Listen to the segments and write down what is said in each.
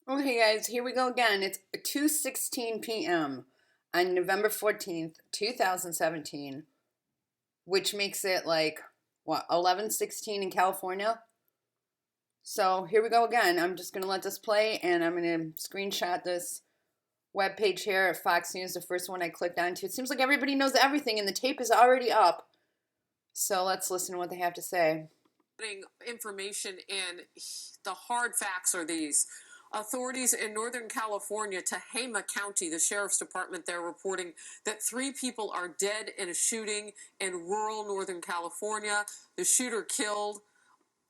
Okay, guys, here we go again. It's 2:16 p.m. on November 14th, 2017, which makes it like what, 11:16 in California. So here we go again. I'm just gonna let this play, and I'm gonna screenshot this web page here at Fox News, the first one I clicked onto. It seems like everybody knows everything, and the tape is already up. So let's listen to what they have to say. Information, and the hard facts are these. Authorities in Northern California, Tehama County, the sheriff's department, they're reporting that 3 people are dead in a shooting in rural Northern California. The shooter killed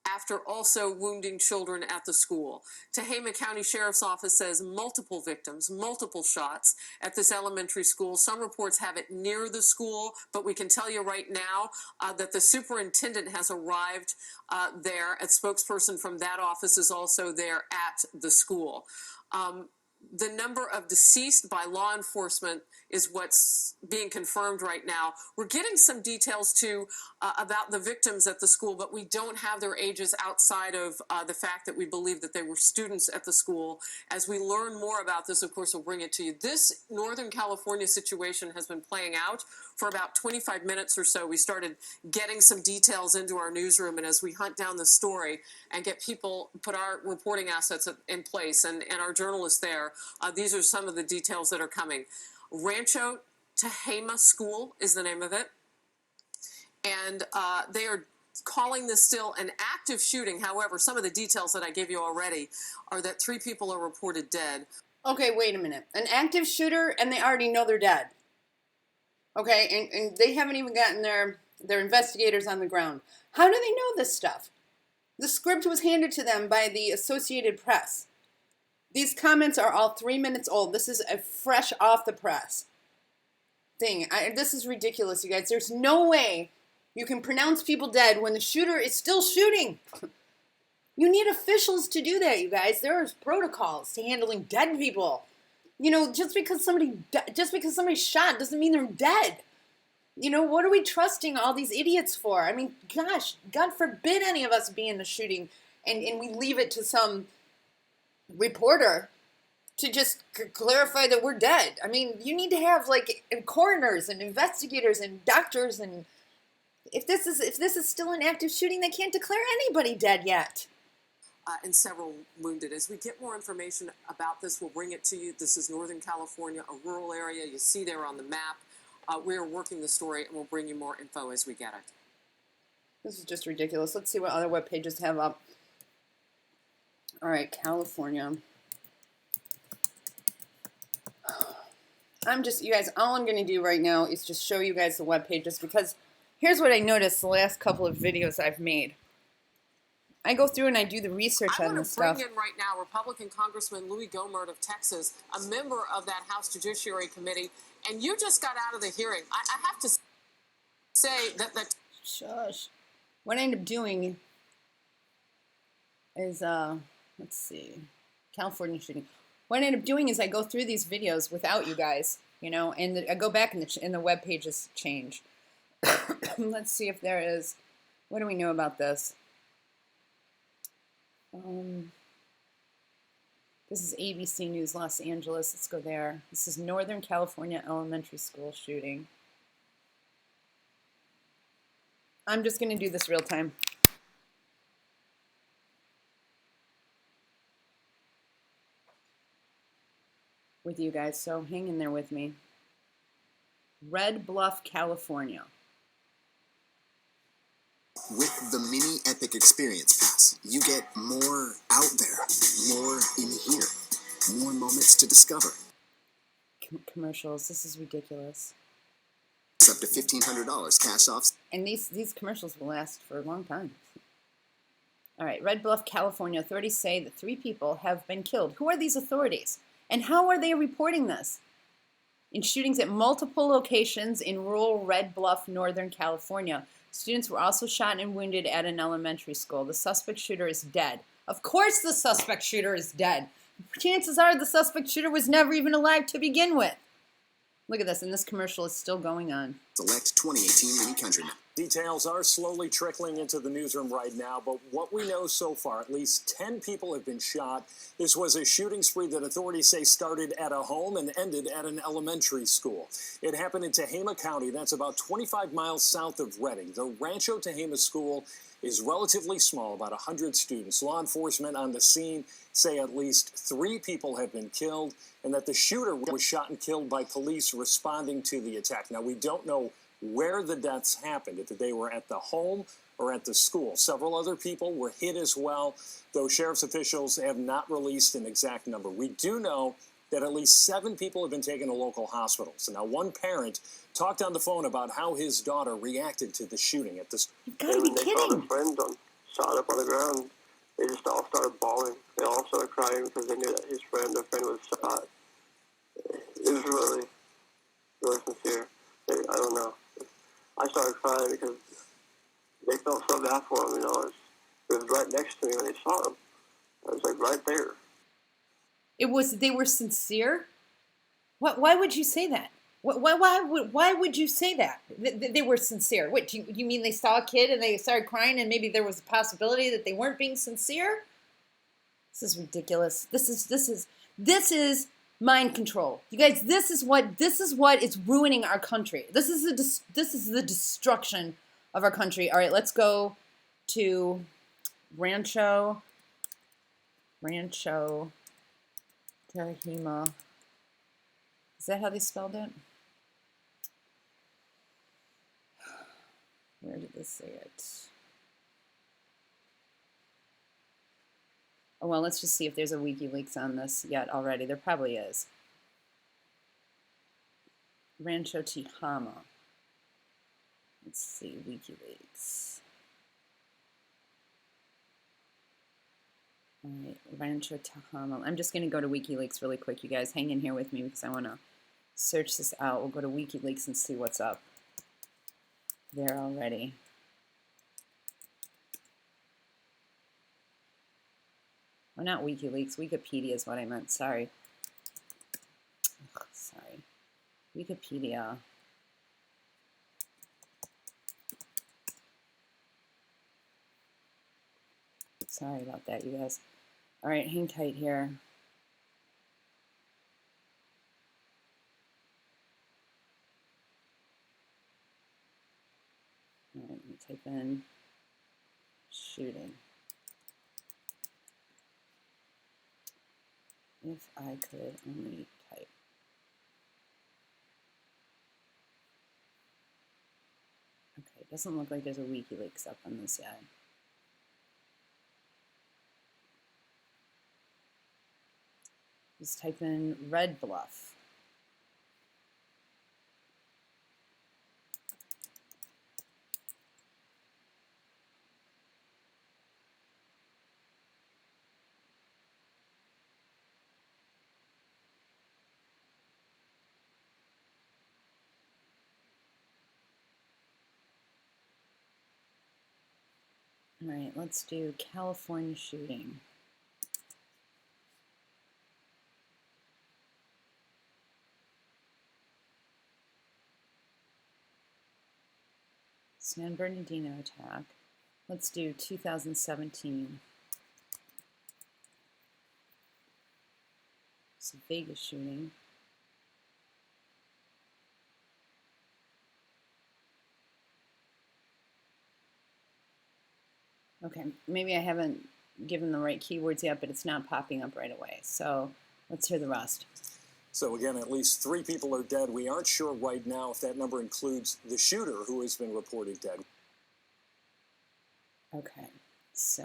after also wounding children at the school. Tehama County Sheriff's Office says multiple victims, multiple shots at this elementary school. Some reports have it near the school, but we can tell you right now that the superintendent has arrived there. A spokesperson from that office is also there at the school. The number of deceased by law enforcement is what's being confirmed right now. We're getting some details, too, about the victims at the school, but we don't have their ages outside of the fact that we believe that they were students at the school. As we learn more about this, of course, we'll bring it to you. This Northern California situation has been playing out for about 25 minutes or so. We started getting some details into our newsroom, and as we hunt down the story and get people, put our reporting assets in place and our journalists there, these are some of the details that are coming. Rancho Tehama School is the name of it. And they are calling this still an active shooting. However, some of the details that I gave you already are that 3 people are reported dead. Okay, wait a minute. An active shooter, and they already know they're dead. Okay, and they haven't even gotten their investigators on the ground. How do they know this stuff? The script was handed to them by the Associated Press. These comments are all 3 minutes old. This is a fresh off the press thing. This is ridiculous, you guys. There's no way you can pronounce people dead when the shooter is still shooting. You need officials to do that, you guys. There are protocols to handling dead people. You know, just because somebody's shot doesn't mean they're dead. You know, what are we trusting all these idiots for? I mean, gosh, God forbid any of us be in a shooting and we leave it to some reporter to just clarify that we're dead. I mean, you need to have like coroners and investigators and doctors, and if this is still an active shooting, they can't declare anybody dead yet. And several wounded. As we get more information about this, we'll bring it to you. This is Northern California, a rural area. You see there on the map. We are working the story, and we'll bring you more info as we get it. This is just ridiculous. Let's see what other web pages have up. All right, California. You guys, all I'm going to do right now is just show you guys the web pages, because here's what I noticed the last couple of videos I've made. I go through and I do the research on this stuff. I want to bring in right now Republican Congressman Louis Gohmert of Texas, a member of that House Judiciary Committee, and you just got out of the hearing. I have to say that... Shush. What I end up doing is, let's see, California shooting. What I end up doing is I go through these videos without you guys, you know, and I go back and the web pages change. Let's see if there is, what do we know about this? This is ABC News Los Angeles. Let's go there. This is Northern California elementary school shooting. I'm just going to do this real time. With you guys, so hang in there with me. Red Bluff, California. With the Mini Epic Experience Pass, you get more out there, more in here, more moments to discover. Commercials, this is ridiculous. It's up to $1,500 cash offs. And these commercials will last for a long time. All right, Red Bluff, California. Authorities say that 3 people have been killed. Who are these authorities? And how are they reporting this? In shootings at multiple locations in rural Red Bluff, Northern California. Students were also shot and wounded at an elementary school. The suspect shooter is dead. Of course the suspect shooter is dead. Chances are the suspect shooter was never even alive to begin with. Look at this, and this commercial is still going on. Select 2018 Mini Countryman. Details are slowly trickling into the newsroom right now, but what we know so far, at least 10 people have been shot. This was a shooting spree that authorities say started at a home and ended at an elementary school. It happened in Tehama County. That's about 25 miles south of Redding. The Rancho Tehama School is relatively small, about 100 students. Law enforcement on the scene say at least 3 people have been killed and that the shooter was shot and killed by police responding to the attack. Now, we don't know where the deaths happened, if they were at the home or at the school. Several other people were hit as well, though sheriff's officials have not released an exact number. We do know that at least 7 people have been taken to local hospitals. And now one parent talked on the phone about how his daughter reacted to the shooting at this. You've got to be When they saw kidding. their friend shot up on the ground, they just all started bawling. They all started crying because they knew that their friend was shot. It was really, really sincere. I don't know. I started crying because they felt so bad for him, It was right next to me when they shot him. I was like right there. They were sincere? Why would you say that? Why would you say that? They were sincere. What, you mean they saw a kid and they started crying and maybe there was a possibility that they weren't being sincere? This is ridiculous. This is mind control. You guys, this is what is ruining our country. This is the destruction of our country. All right, let's go to Rancho Tehama. Is that how they spelled it? Where did they say it? Oh, well, let's just see if there's a WikiLeaks on this yet already. There probably is. Rancho Tehama. Let's see, WikiLeaks. All right, Rancho Tehama. I'm just going to go to WikiLeaks really quick, you guys. Hang in here with me because I want to search this out. We'll go to WikiLeaks and see what's up there already. Or not WikiLeaks, Wikipedia is what I meant, sorry. Ugh, sorry. Wikipedia. Sorry about that, you guys. All right, hang tight here. All right, let me type in shooting. If I could only type. Okay, it doesn't look like there's a WikiLeaks up on this yet. Just type in Red Bluff. All right, let's do California shooting. San Bernardino attack. Let's do 2017. It's a Vegas shooting. Okay, maybe I haven't given the right keywords yet, but it's not popping up right away. So let's hear the rest. So again, at least 3 people are dead. We aren't sure right now if that number includes the shooter who has been reported dead. Okay, so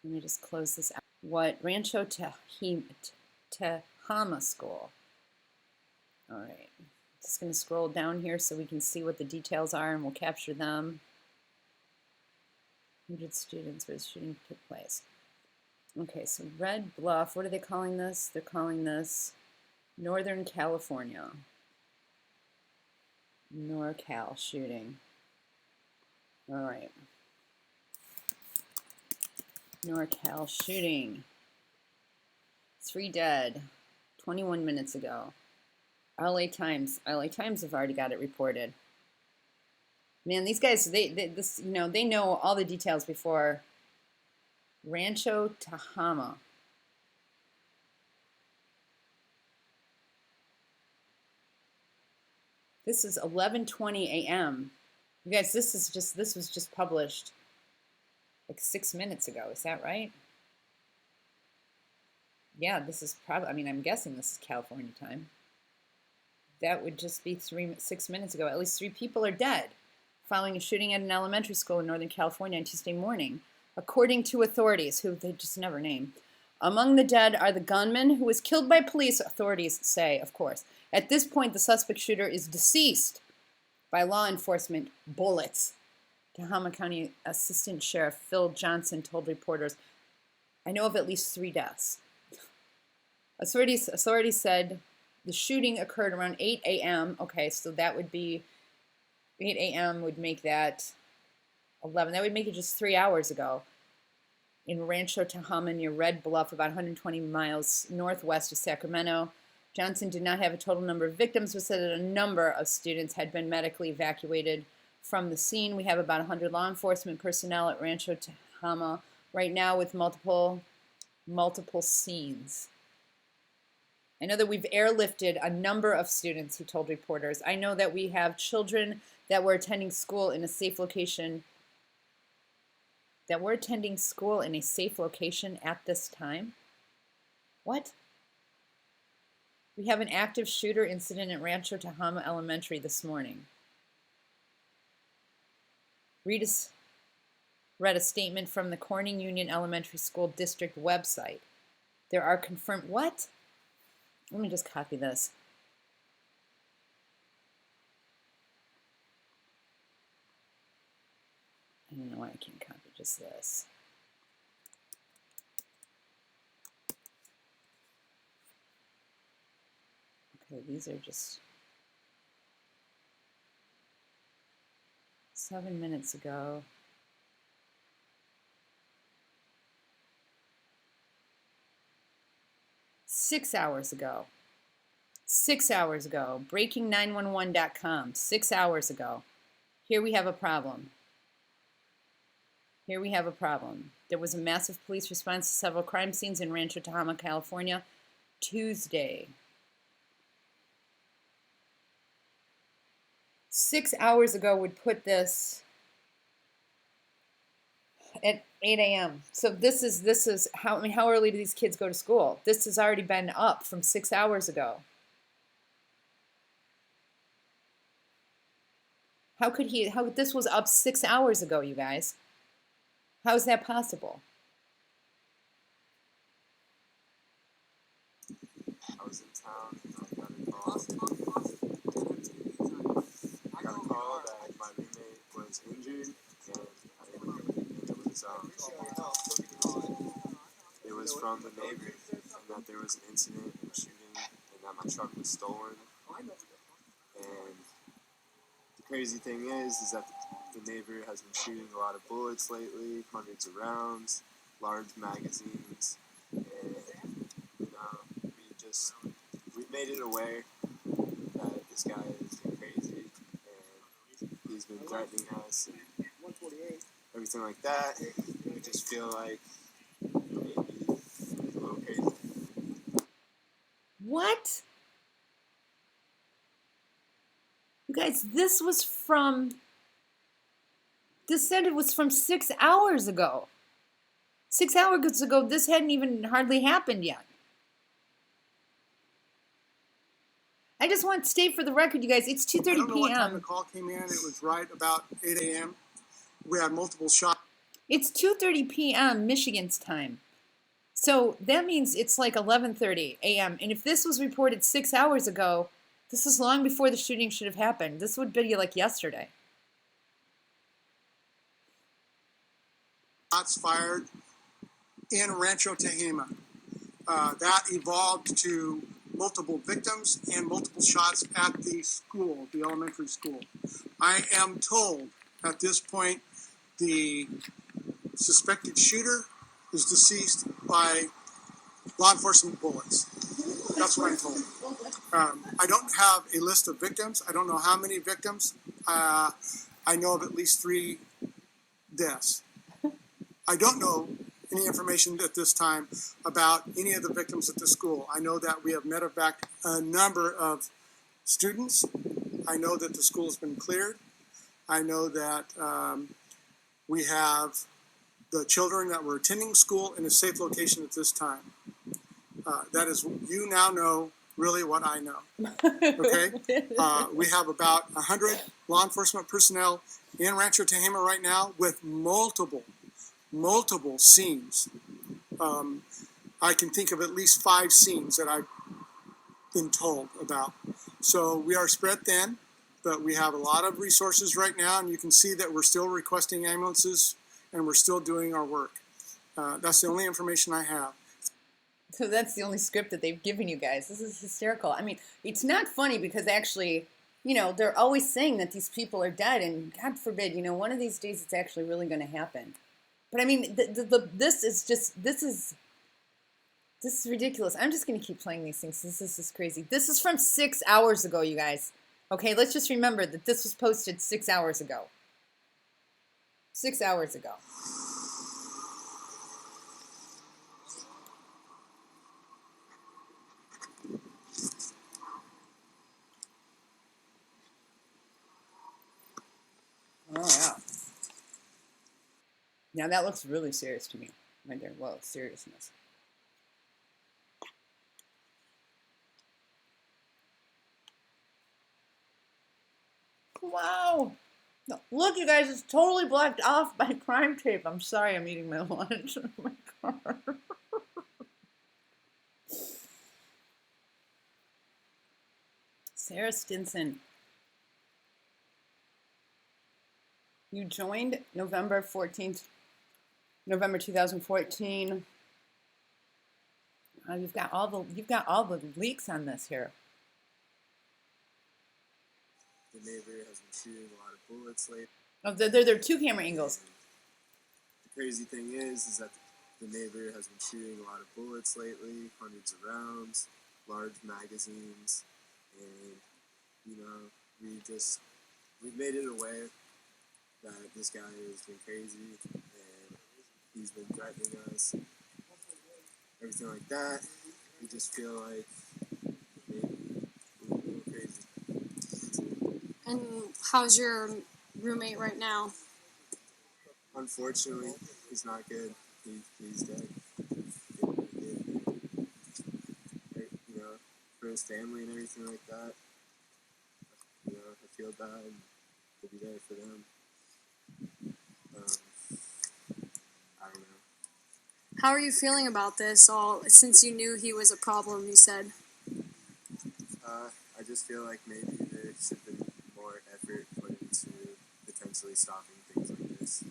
let me just close this out. What Rancho Tehama School. All right, just going to scroll down here so we can see what the details are, and we'll capture them. 100 students where the shooting took place. Okay, so Red Bluff, what are they calling this? They're calling this Northern California. NorCal shooting. All right. NorCal shooting. 3 dead. 21 minutes ago. LA Times have already got it reported. Man, these guys, they know all the details before. Rancho Tehama. This is 11:20 a.m. You guys, this was just published like 6 minutes ago. Is that right? Yeah, this is probably, I mean, I'm guessing this is California time. That would just be 6 minutes ago. At least 3 people are dead following a shooting at an elementary school in Northern California on Tuesday morning, according to authorities, who they just never name. Among the dead are the gunman who was killed by police, authorities say, of course. At this point, the suspect shooter is deceased by law enforcement bullets. Tehama County Assistant Sheriff Phil Johnson told reporters, I know of at least 3 deaths. Authorities said the shooting occurred around 8 a.m. Okay, so that would be 8 a.m. would make that 11. That would make it just 3 hours ago in Rancho Tehama near Red Bluff, about 120 miles northwest of Sacramento. Johnson did not have a total number of victims, but said that a number of students had been medically evacuated from the scene. We have about 100 law enforcement personnel at Rancho Tehama right now with multiple scenes. I know that we've airlifted a number of students, he told reporters. I know that we have children that were attending school in a safe location at this time. What? We have an active shooter incident at Rancho Tehama Elementary this morning. Read a statement from the Corning Union Elementary School District website. There are confirmed... What? Let me just copy this. I don't know why I can't copy just this. Okay, these are just 7 minutes ago. Six hours ago. 6 hours ago. Breaking911.com. 6 hours ago. Here we have a problem. Here we have a problem. There was a massive police response to several crime scenes in Rancho Tehama, California, Tuesday. 6 hours ago would put this at 8 a.m. So this is how, I mean, how early do these kids go to school? This has already been up from 6 hours ago. How this was up 6 hours ago, you guys? How is that possible? I was in town and I got a call that my roommate was injured and it was from the neighbor and that there was an incident and shooting and that my truck was stolen. And the crazy thing is that the neighbor has been shooting a lot of bullets lately, hundreds of rounds, large magazines, and we made it aware that this guy is crazy and he's been threatening us and everything like that. We just feel like maybe he's a little crazy. What? You guys, this said it was from 6 hours ago. 6 hours ago, this hadn't even hardly happened yet. I just want to state for the record, you guys, it's 2:30 p.m. I don't know what time the call came in. It was right about 8 a.m. We had multiple shots. It's 2:30 p.m. Michigan's time. So that means it's like 11:30 a.m. And if this was reported 6 hours ago, this is long before the shooting should have happened. This would be like yesterday. Shots fired in Rancho Tehama. That evolved to multiple victims and multiple shots at the school, the elementary school. I am told at this point the suspected shooter is deceased by law enforcement bullets. That's what I'm told. I don't have a list of victims. I don't know how many victims. I know of at least 3 deaths. I don't know any information at this time about any of the victims at the school. I know that we have medevaced a number of students. I know that the school has been cleared. I know that we have the children that were attending school in a safe location at this time. That is, you now know really what I know. Okay? We have about 100 law enforcement personnel in Rancho Tehama right now with multiple scenes. I can think of at least 5 scenes that I've been told about. So we are spread thin, but we have a lot of resources right now, and you can see that we're still requesting ambulances and we're still doing our work. That's the only information I have. So that's the only script that they've given you guys. This is hysterical. I mean, it's not funny because actually, you know, they're always saying that these people are dead, and God forbid, you know, one of these days it's actually really going to happen. But I mean, this is ridiculous. I'm just going to keep playing these things. This is crazy. This is from 6 hours ago, you guys. Okay, let's just remember that this was posted 6 hours ago. 6 hours ago. Oh, yeah. Now that looks really serious to me. Right there. Well, seriousness. Wow. No, look, you guys, it's totally blocked off by crime tape. I'm sorry, I'm eating my lunch in my car. Sarah Stinson. You joined November 14th, November 2014. You've got all the leaks on this here. The neighbor has been shooting a lot of bullets lately. Oh, there are 2 camera angles. The crazy thing is that the neighbor has been shooting a lot of bullets lately, hundreds of rounds, large magazines, and you know, we've made it aware that this guy has been crazy and he's been threatening us, everything like that. We just feel like maybe we're a little crazy. And how's your roommate right now? Unfortunately, he's not good. He's dead. You know, for his family and everything like that. You know, I feel bad to be there for them. I don't know. How are you feeling about this all since you knew he was a problem, you said? I just feel like maybe there should have been more effort put into potentially stopping things like this.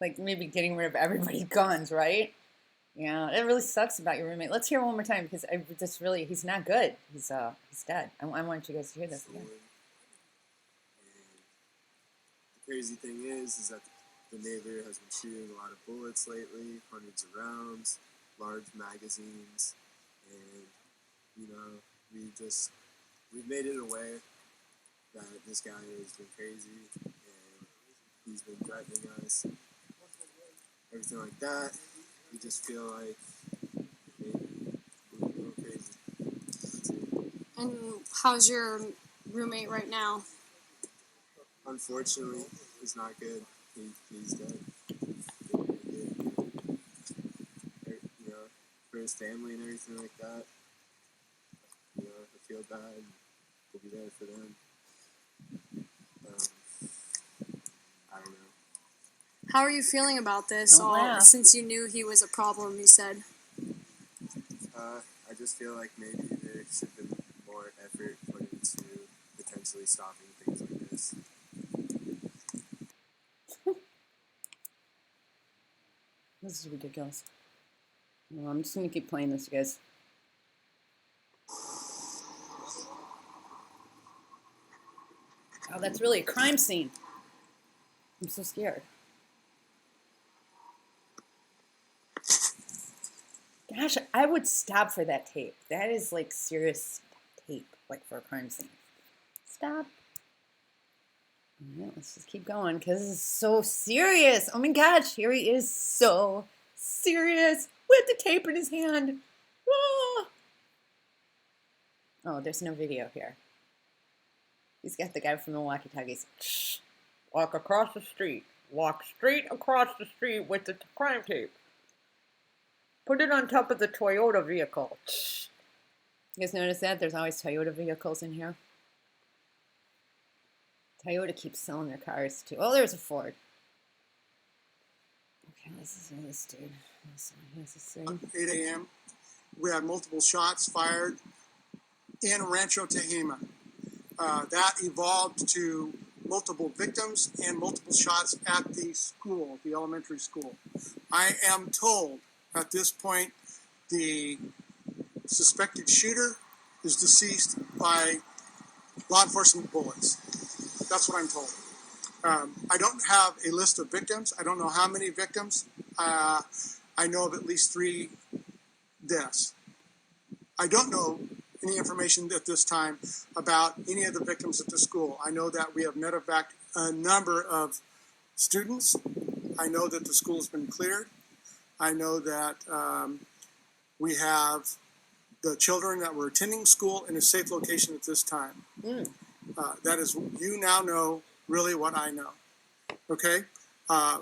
Like maybe getting rid of everybody's guns, right? Yeah, it really sucks about your roommate. Let's hear it one more time because he's not good. He's dead. I want you guys to hear this again. And the crazy thing is that the neighbor has been shooting a lot of bullets lately, hundreds of rounds, large magazines, and you know, we've made it aware that this guy has been crazy and he's been threatening us, everything like that. We just feel like maybe we're a little crazy. And how's your roommate right now? Unfortunately, he's not good. He's dead. You know, for his family and everything like that. You know, I feel bad to be there for them. I don't know. How are you feeling about this Don't all laugh. since you knew he was a problem, you said? I just feel like maybe there should have been more effort put into potentially stopping things like this. This is ridiculous. Well, I'm just gonna keep playing this, you guys. Oh, that's really a crime scene. I'm so scared. Gosh, I would stop for that tape. That is like serious tape, like for a crime scene. Stop. Yeah, let's just keep going because this is so serious. Oh my gosh, here he is, so serious with the tape in his hand. Ah. Oh, there's no video here. He's got the guy from the walkie-talkies. Shh. Walk across the street. Walk straight across the street with the crime tape. Put it on top of the Toyota vehicle. Shh. You guys notice that? There's always Toyota vehicles in here. Toyota keeps selling their cars too. Oh, there's a Ford. Okay, this is this dude. Here's this thing. 8 a.m. We had multiple shots fired in Rancho Tehama. That evolved to multiple victims and multiple shots at the school, the elementary school. I am told at this point the suspected shooter is deceased by law enforcement bullets. That's what I'm told. I don't have a list of victims. I don't know how many victims. I know of at least 3 deaths. I don't know any information at this time about any of the victims at the school. I know that we have medevaced a number of students. I know that the school has been cleared. I know that we have the children that were attending school in a safe location at this time. That is, you now know really what I know. Okay?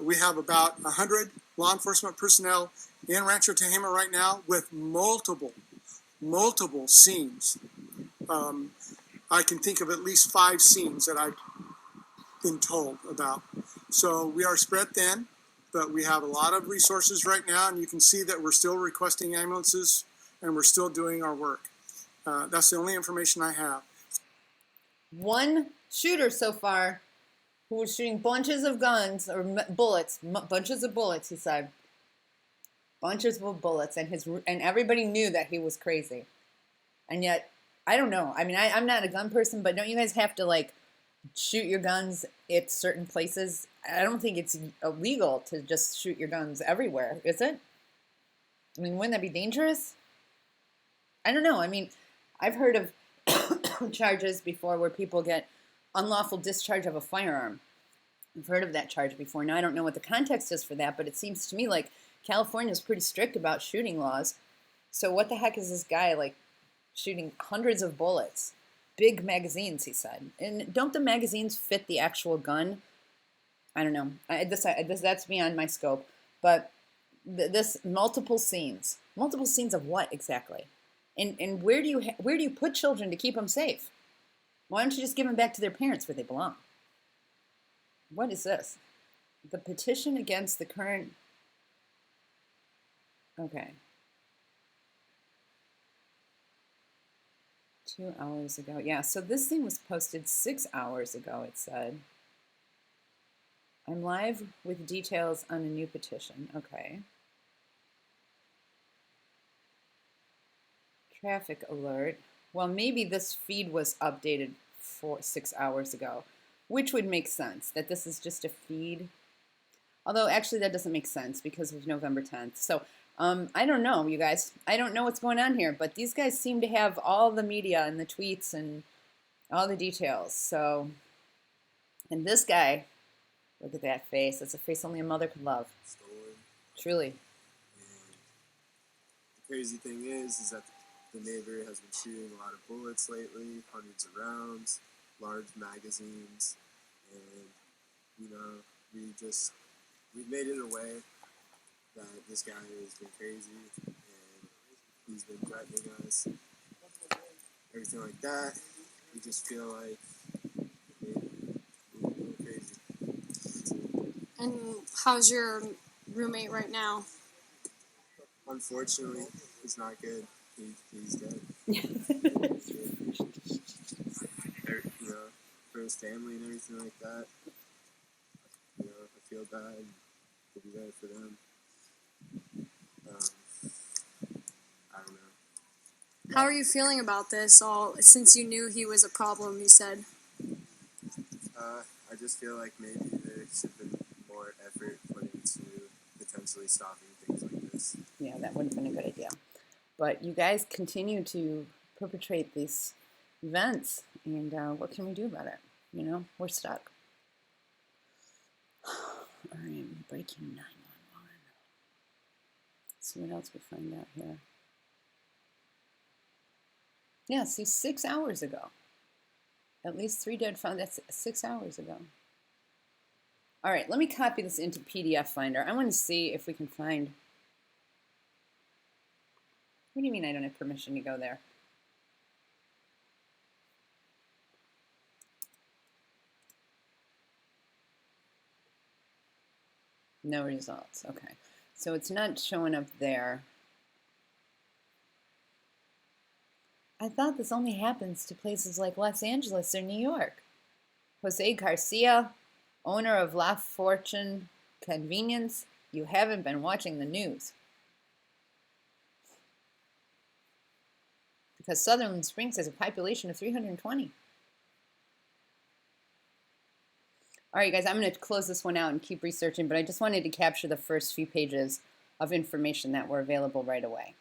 We have about 100 law enforcement personnel in Rancho Tehama right now with multiple scenes. I can think of at least 5 scenes that I've been told about. So we are spread thin, but we have a lot of resources right now, and you can see that we're still requesting ambulances and we're still doing our work. That's the only information I have. One shooter so far who was shooting bunches of guns or bullets, bunches of bullets, he said. Bunches of bullets, and everybody knew that he was crazy. And yet, I don't know. I mean, I'm not a gun person, but don't you guys have to, like, shoot your guns at certain places? I don't think it's illegal to just shoot your guns everywhere, is it? I mean, wouldn't that be dangerous? I don't know. I mean, I've heard of charges before where people get unlawful discharge of a firearm. I've heard of that charge before. Now, I don't know what the context is for that, but it seems to me like California is pretty strict about shooting laws. So what the heck is this guy, like, shooting hundreds of bullets? Big magazines, he said. And don't the magazines fit the actual gun? I don't know. That's beyond my scope. But this multiple scenes of what exactly? And where do you put children to keep them safe? Why don't you just give them back to their parents where they belong? What is this? The petition against the current. Okay. 2 hours ago. Yeah, so this thing was posted 6 hours ago, it said. I'm live with details on a new petition. Okay. Traffic alert. Well, maybe this feed was updated 6 hours ago, which would make sense, that this is just a feed. Although, actually, that doesn't make sense because of November 10th. So, I don't know, you guys. I don't know what's going on here, but these guys seem to have all the media and the tweets and all the details. So, and this guy, look at that face. That's a face only a mother could love. Stolen. Truly. And the crazy thing is that the neighbor has been shooting a lot of bullets lately, hundreds of rounds, large magazines, and, you know, we've made it a way that this guy has been crazy, and he's been threatening us, everything like that. We just feel like we're going crazy. And how's your roommate right now? Unfortunately, he's not good. He's dead. You know, for his family and everything like that. You know, I feel bad to be there for them. I don't know. How are you feeling about this all since you knew he was a problem, you said? I just feel like maybe there should have been more effort put into potentially stopping things like this. Yeah, that would have been a good idea. But you guys continue to perpetrate these events, and what can we do about it? You know, we're stuck. I'm breaking 911. Let's see what else we find out here. Yeah, see, 6 hours ago. At least 3 dead found. That's 6 hours ago. All right, let me copy this into PDF Finder. I want to see if we can find. What do you mean I don't have permission to go there? No results. Okay. So it's not showing up there. I thought this only happens to places like Los Angeles or New York. Jose Garcia, owner of La Fortune Convenience, you haven't been watching the news. Because Sutherland Springs has a population of 320. All right, guys, I'm going to close this one out and keep researching, but I just wanted to capture the first few pages of information that were available right away.